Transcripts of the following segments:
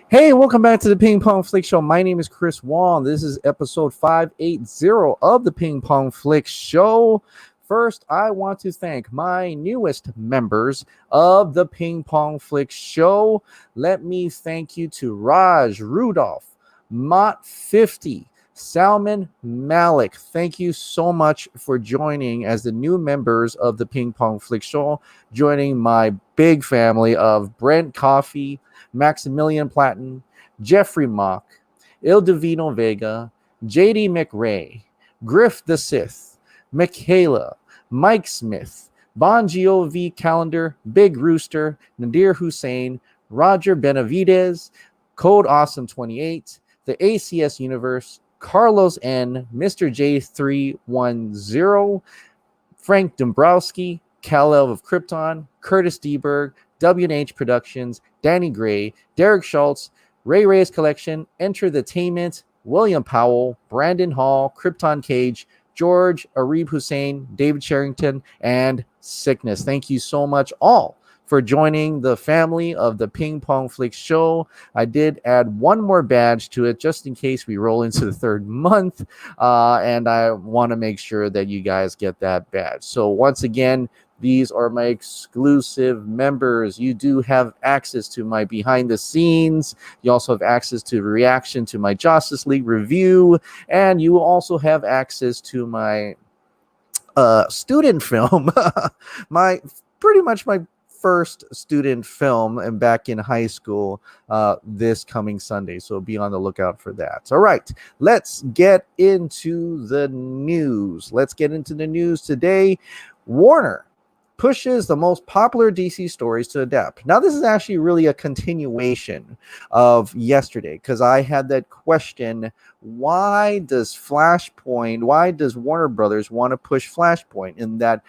Hey, welcome back to the Ping Pong Flix Show. My name is Chris Wong. This is episode 580 of the Ping Pong Flix Show. First, I want to thank my newest members of the Ping Pong Flix Show. Let me thank you to Raj, Rudolph, Mott50, Salman Malik. Thank you so much for joining as the new members of the Ping Pong Flix Show, joining my big family of Brent Coffee, Maximilian Platten, Jeffrey Mock, Ildivino Vega, JD McRae, Griff the Sith, Michaela, Mike Smith, Bon Jovi Calendar, Big Rooster, Nadir Hussein, Roger Benavides, Code Awesome 28, the ACS Universe, Carlos N, Mr. J310, Frank Dombrowski, Kal-El of Krypton, Curtis Deberg, W&H Productions, Danny Gray, Derek Schultz, Ray Ray's Collection, Entertainment, William Powell, Brandon Hall, Krypton Cage, George Arib Hussein, David Sherrington, and Sickness. Thank you so much all for joining the family of the Ping Pong Flix Show. I did add one more badge to it just in case we roll into the third month, and I want to make sure that you guys get that badge. So once again, these are my exclusive members. You do have access to my behind the scenes. You also have access to reaction to my Justice League review. And you will also have access to my student film. Pretty much my first student film and back in high school this coming Sunday. So be on the lookout for that. All right, let's get into the news. Let's get into the news today. Warner pushes the most popular DC stories to adapt. Now, this is actually really a continuation of yesterday because I had that question, why does Warner Brothers want to push Flashpoint? In that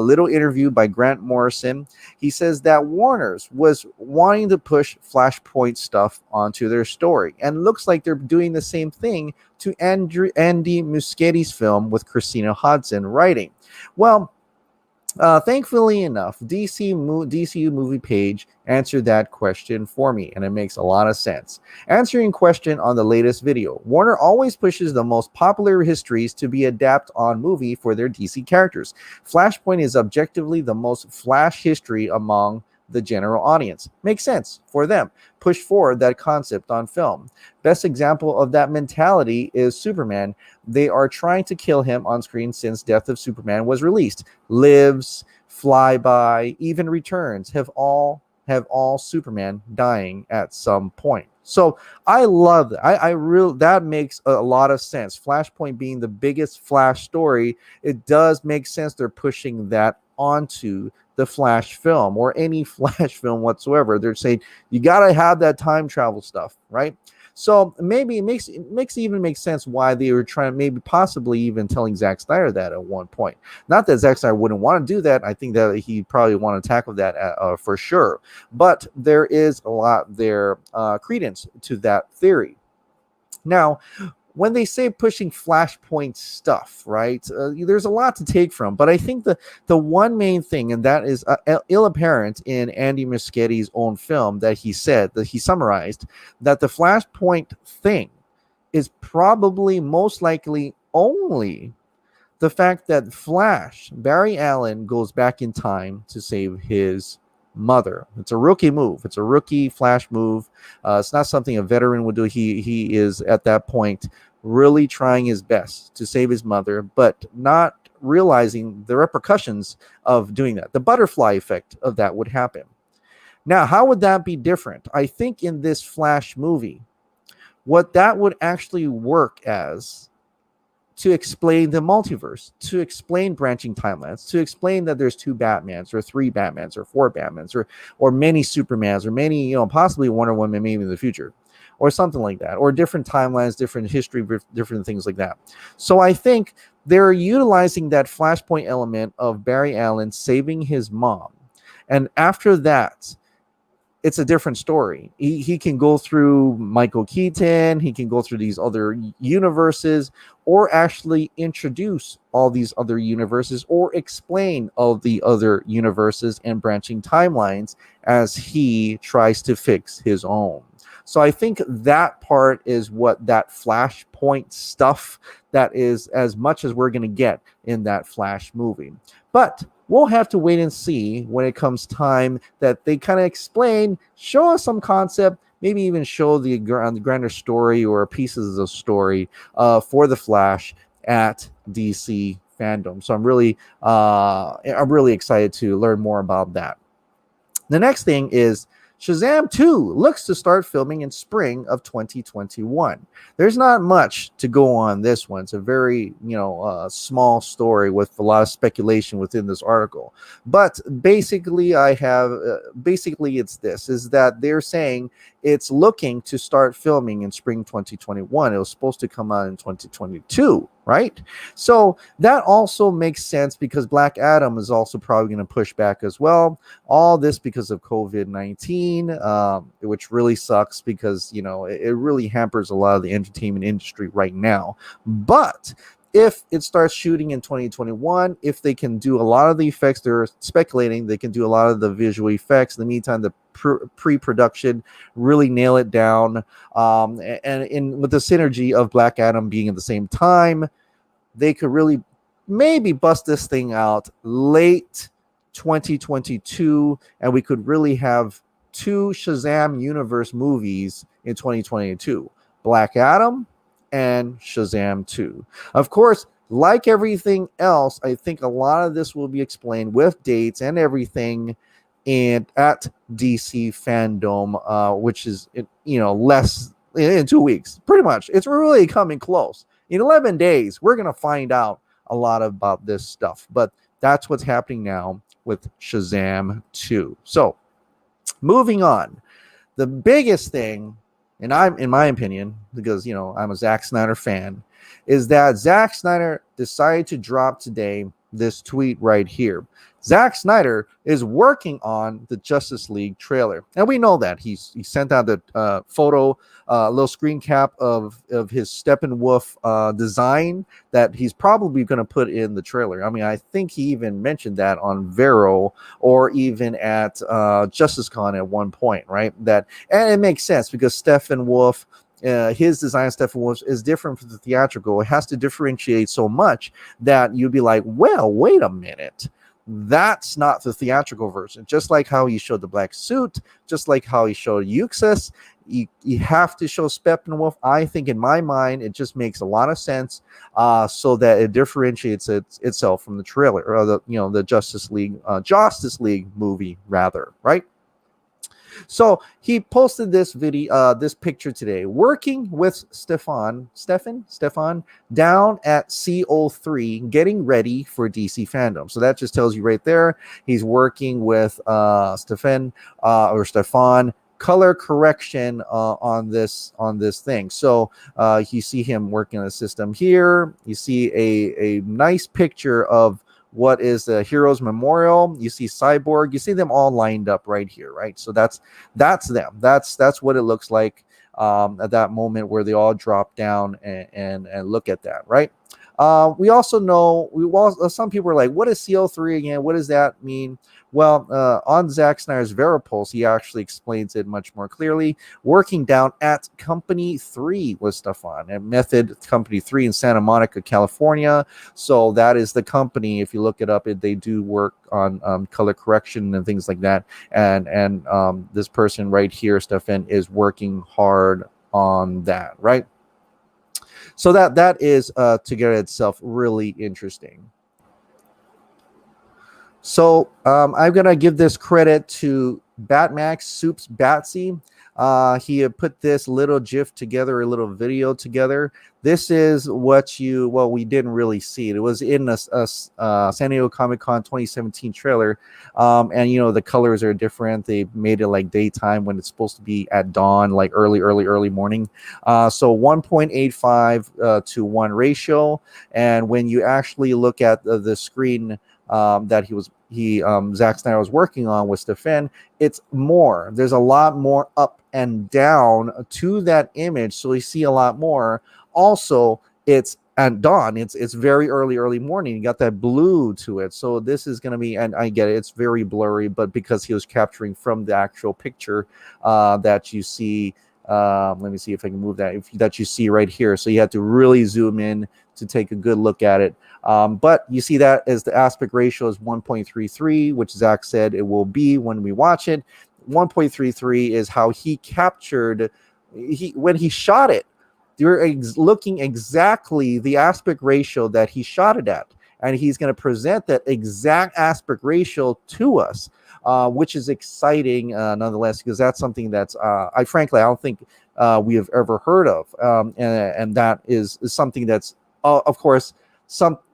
little interview by Grant Morrison, he says that Warner's was wanting to push Flashpoint stuff onto their story. And looks like they're doing the same thing to Andy Muschietti's film with Christina Hodson writing. Well, thankfully enough, DCEU movie page answered that question for me, and it makes a lot of sense. Answering question on the latest video, Warner always pushes the most popular histories to be adapted on movie for their DC characters. Flashpoint is objectively the most Flash history among the general audience. Makes sense for them. Push forward that concept on film. Best example of that mentality is Superman. They are trying to kill him on screen since Death of Superman was released. Lives, Flyby, even Returns have all Superman dying at some point. So I love that. That makes a lot of sense. Flashpoint being the biggest Flash story, it does make sense they're pushing that onto the Flash film or any Flash film whatsoever. They're saying you got to have that time travel stuff, right? So maybe it makes sense why they were trying, maybe possibly even telling Zack Snyder that at one point. Not that Zack Snyder wouldn't want to do that. I think that he probably want to tackle that for sure. But there is a lot there credence to that theory. Now, when they say pushing Flashpoint stuff, right, there's a lot to take from. But I think the one main thing, and that is ill apparent in Andy Muschietti's own film, that he said, that he summarized, that the Flashpoint thing is probably most likely only the fact that Flash, Barry Allen, goes back in time to save his mother. It's a rookie move. It's a rookie Flash move. It's not something a veteran would do. He is at that point really trying his best to save his mother, but not realizing the repercussions of doing that. The butterfly effect of that would happen. Now, how would that be different? I think in this Flash movie, what that would actually work as to explain the multiverse, to explain branching timelines, to explain that there's 2 Batmans or 3 Batmans or 4 Batmans or many Supermans or many, possibly Wonder Woman maybe in the future or something like that, or different timelines, different history, different things like that. So I think they're utilizing that Flashpoint element of Barry Allen saving his mom. And after that, it's a different story. He can go through Michael Keaton, he can go through these other universes, or actually introduce all these other universes, or explain all the other universes and branching timelines as he tries to fix his own. So I think that part is what that Flashpoint stuff that is as much as we're going to get in that Flash movie. But we'll have to wait and see when it comes time that they kind of explain, show us some concept, maybe even show the grander story or pieces of story for the Flash at DC FanDome. So I'm really excited to learn more about that. The next thing is Shazam 2 looks to start filming in spring of 2021. There's not much to go on this one. It's a very, small story with a lot of speculation within this article. But basically, it's this, is that they're saying it's looking to start filming in spring 2021. It was supposed to come out in 2022, right? So that also makes sense because Black Adam is also probably going to push back as well. All this because of COVID-19, which really sucks because, it really hampers a lot of the entertainment industry right now. But if it starts shooting in 2021, if they can do a lot of the effects, they're speculating they can do a lot of the visual effects. In the meantime, the pre-production, really nail it down. And with the synergy of Black Adam being at the same time, they could really maybe bust this thing out late 2022, and we could really have 2 Shazam universe movies in 2022. Black Adam and Shazam 2. Of course, like everything else, I think a lot of this will be explained with dates and everything and at DC FanDome, which is less in 2 weeks. Pretty much. It's really coming close. In 11 days, we're going to find out a lot about this stuff. But that's what's happening now with Shazam 2. So, moving on. The biggest thing, and I'm, in my opinion, because, I'm a Zack Snyder fan, is that Zack Snyder decided to drop today this tweet right here. Zack Snyder is working on the Justice League trailer. And we know that. He sent out the photo, little screen cap of his Steppenwolf design that he's probably going to put in the trailer. I mean, I think he even mentioned that on Vero or even at JusticeCon at one point, right? And it makes sense because Steppenwolf, his design Steppenwolf is different from the theatrical. It has to differentiate so much that you'd be like, well, wait a minute. That's not the theatrical version. Just like how he showed the black suit, just like how he showed Euxis, you have to show Steppenwolf. I think in my mind, it just makes a lot of sense so that it differentiates itself from the trailer or the Justice League movie rather, right? So he posted this video, this picture today, working with Stefan down at CO3, getting ready for DC FanDome. So that just tells you right there, he's working with Stefan color correction on this thing. So you see him working on the system here. You see a nice picture of what is the Heroes Memorial. You see Cyborg. You see them all lined up right here, right? So that's them. That's what it looks like at that moment where they all drop down and look at that, right? We also know some people are like, what is CO3 again? What does that mean? Well, on Zack Snyder's Veripulse, he actually explains it much more clearly. Working down at Company 3 with Stefan, at Method Company 3 in Santa Monica, California. So that is the company. If you look it up, they do work on color correction and things like that. And this person right here, Stefan, is working hard on that, right? So that is together itself really interesting. So I'm going to give this credit to Batmax Soups Batsy. He had put this little GIF together, a little video together. This is we didn't really see it. It was in a San Diego Comic-Con 2017 trailer. And, the colors are different. They made it like daytime when it's supposed to be at dawn, like early morning. So 1.85 to 1 ratio. And when you actually look at the screen that Zack Snyder was working on with Stefan, it's more. There's a lot more up and down to that image, so you see a lot more. Also, it's at dawn. It's very early morning. You got that blue to it, so this is going to be. And I get it. It's very blurry, but because he was capturing from the actual picture that you see Let me see if I can move that you see right here. So you have to really zoom in to take a good look at it. But you see that as the aspect ratio is 1.33, which Zach said it will be when we watch it. 1.33 is how he captured when he shot it. You're looking exactly the aspect ratio that he shot it at, and he's going to present that exact aspect ratio to us, which is exciting nonetheless, because that's something that's I don't think we have ever heard of, and that is something that's of course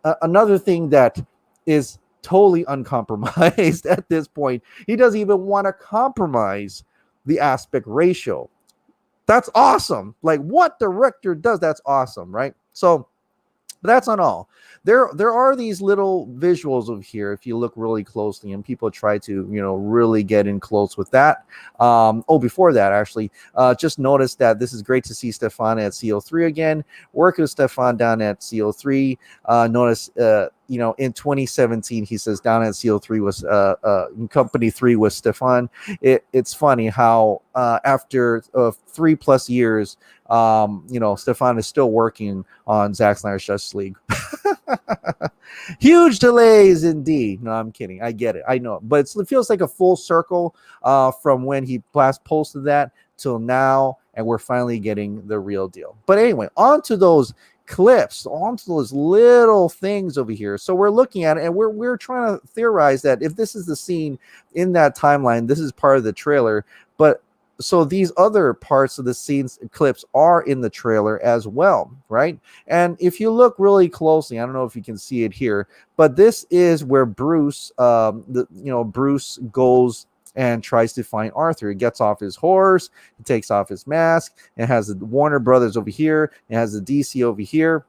another thing that is totally uncompromised at this point. He doesn't even want to compromise the aspect ratio. That's awesome. Like, what director does? That's awesome, right? So but that's not all. There are these little visuals of here if you look really closely, and people try to really get in close with that. Before that, actually, just notice that this is great to see Stefan at CO3 again. Work with Stefan down at CO3. Notice in 2017 he says down at CO3 was in company 3 was Stefan. It's funny how after 3+ years, Stefan is still working on Zack Snyder's Justice League. Huge delays indeed. No, I'm kidding. I get it. I know. But it feels like a full circle from when he last posted that till now, and we're finally getting the real deal. But anyway, on to those clips, onto those little things over here. So we're looking at it, and we're trying to theorize that if this is the scene in that timeline, this is part of the trailer. But so these other parts of the scenes clips are in the trailer as well, right? And if you look really closely, I don't know if you can see it here, but this is where Bruce, Bruce goes and tries to find Arthur. He gets off his horse, he takes off his mask, and has the Warner Brothers over here, and has the DC over here.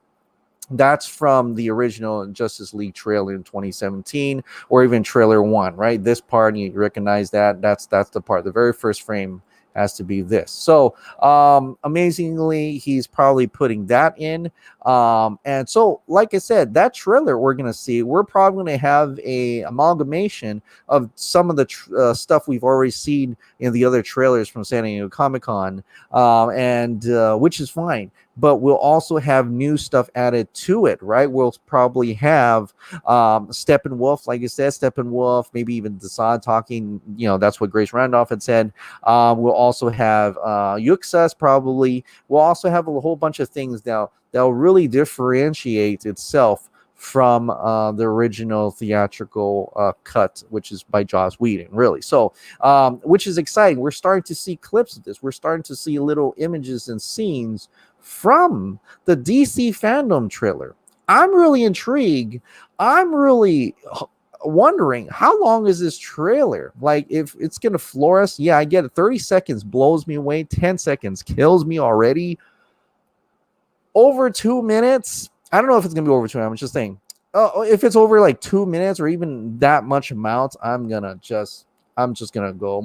That's from the original Justice League trailer in 2017, or even trailer 1, right? This part, you recognize that. That's the part. The very first frame has to be this. So amazingly, he's probably putting that in. And so, like I said, that trailer we're going to see, we're probably going to have a amalgamation of some of the stuff we've already seen in the other trailers from San Diego Comic-Con, and which is fine. But we'll also have new stuff added to it, right? We'll probably have Steppenwolf, like I said, Steppenwolf, maybe even Desaad talking. That's what Grace Randolph had said. We'll also have Yuxas, probably. We'll also have a whole bunch of things now that'll really differentiate itself from the original theatrical cut, which is by Joss Whedon, really. So, which is exciting. We're starting to see clips of this. We're starting to see little images and scenes from the DC FanDome trailer. I'm really intrigued. I'm really wondering, how long is this trailer? Like, if it's going to floor us, yeah, I get it. 30 seconds blows me away. 10 seconds kills me already. Over 2 minutes, I don't know if it's going to be over 2 minutes. I'm just saying, if it's over like 2 minutes or even that much amount, I'm just going to go,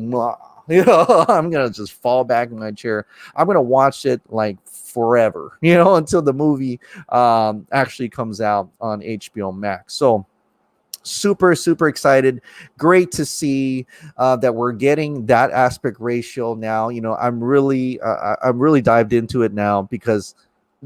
I'm going to just fall back in my chair. I'm going to watch it like forever, until the movie actually comes out on HBO Max. So super, super excited. Great to see that we're getting that aspect ratio now. I'm really dived into it now, because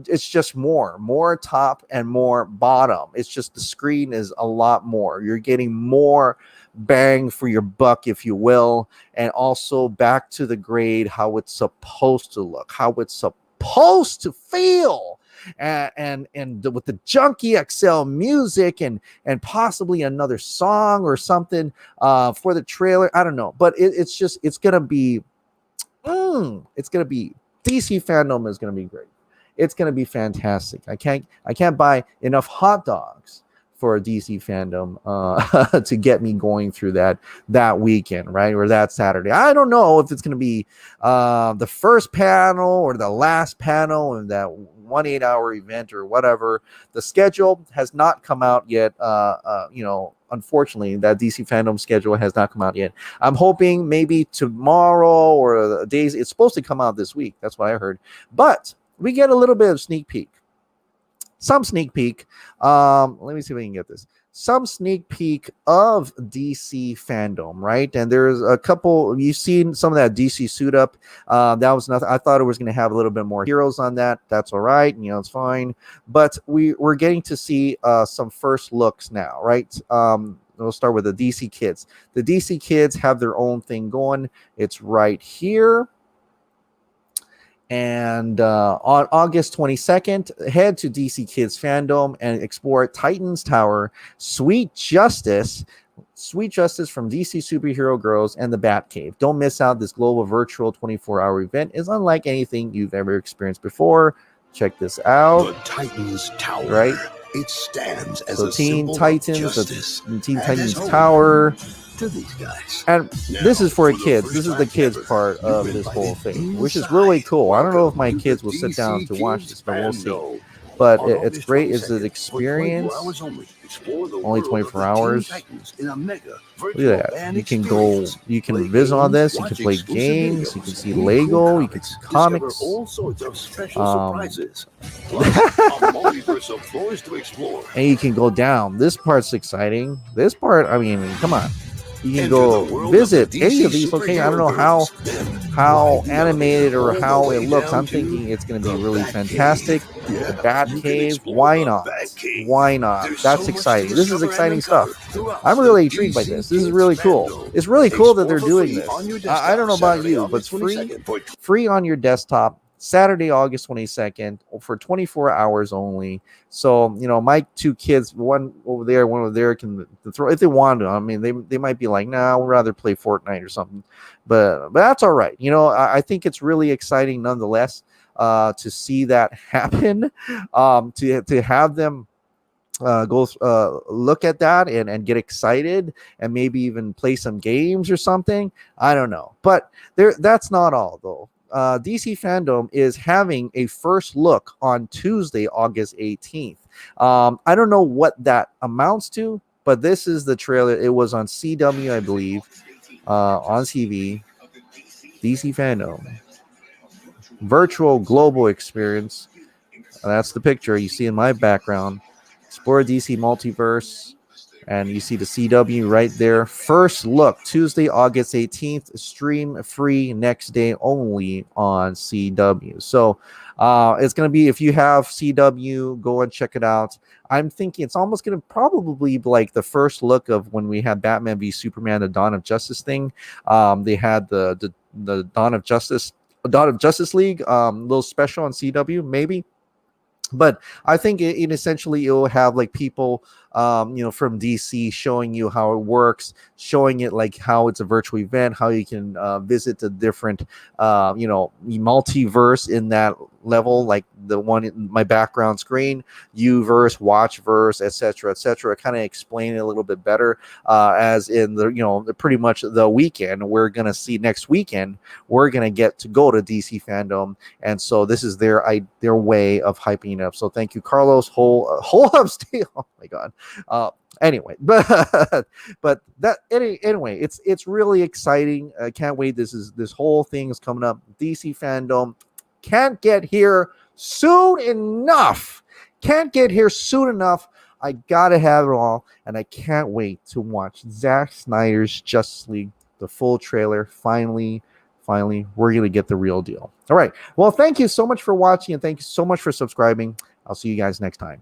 it's just more top and more bottom. It's just the screen is a lot more. You're getting more bang for your buck, if you will, and also back to the grade, how it's supposed to look, how it's supposed to feel, and with the Junkie XL music and possibly another song or something for the trailer. I don't know, but it's gonna be DC FanDome is gonna be great. It's going to be fantastic. I can't buy enough hot dogs for a DC FanDome to get me going through that weekend, right? Or that Saturday. I don't know if it's going to be the first panel or the last panel in that 1 8-hour event or whatever. The schedule has not come out yet. Unfortunately, that DC FanDome schedule has not come out yet. I'm hoping maybe tomorrow or the days. It's supposed to come out this week. That's what I heard. But we get a little bit of sneak peek. Some sneak peek. Let me see if I can get this. some sneak peek of DC FanDome, right? And there's a couple, you've seen some of that DC suit up. That was nothing. I thought it was going to have a little bit more heroes on that. That's all right. It's fine. But we're getting to see some first looks now, right? We'll start with the DC kids. The DC kids have their own thing going. It's right here. And on August 22nd, head to DC Kids FanDome and explore Titan's Tower, Sweet Justice from DC Superhero Girls, and the Batcave. Don't miss out. This global virtual 24-hour event is unlike anything you've ever experienced before. Check this out. The Titan's Tower. Right? It stands as so a Teen symbol Titans, of justice the Teen Titans Tower. To these guys. And now, this is for the kids. This is the kids part of this whole thing, which is really cool. I don't know if my kids will sit down to watch this, but we'll see. But it's great. It's an experience. Only 24 hours. Look at that. You can go. You can visit on this. You can play games. You can see Lego. You can see comics. All sorts of special surprises. And you can go down. This part's exciting. This part, I mean, come on. You can go visit any of these locations. I don't know how animated or how it looks. I'm thinking it's going to be really fantastic. The Batcave, why not? Why not? That's exciting. This is exciting stuff. I'm really intrigued by this. This is really cool. It's really cool that they're doing this. I don't know about you, but it's free on your desktop. Saturday, August 22nd, for 24 hours only. So, my two kids, one over there, can throw if they want to. I mean, they might be like, nah, we'd rather play Fortnite or something. But that's all right. I think it's really exciting nonetheless to see that happen, to have them go look at that and get excited and maybe even play some games or something. I don't know. But that's not all, though. DC FanDome is having a first look on Tuesday, August 18th. I don't know what that amounts to, but this is the trailer. It was on CW, I believe, on TV. DC FanDome. Virtual global experience. That's the picture you see in my background. Explore DC Multiverse. And you see the CW right there. First look, Tuesday, August 18th. Stream free next day only on CW. So it's going to be, if you have CW, go and check it out. I'm thinking it's almost going to probably be like the first look of when we had Batman v Superman, the Dawn of Justice thing. They had the Dawn of Justice League little special on CW, maybe. But I think it essentially it will have like people, from DC showing you how it works, showing it like how it's a virtual event, how you can visit the different, multiverse in that level, like the one in my background screen, Uverse, Watchverse, etc., kind of explain it a little bit better. As in pretty much the weekend we're gonna see next weekend, we're gonna get to go to DC FanDome, and so this is their way of hyping it up. So thank you, Carlos. Whole upstate. Oh my God. Anyway, but that anyway, it's really exciting. I can't wait. This whole thing is coming up. DC FanDome can't get here soon enough. I gotta have it all, and I can't wait to watch Zack Snyder's Justice League, the full trailer. Finally, we're gonna get the real deal. All right. Well, thank you so much for watching, and thank you so much for subscribing. I'll see you guys next time.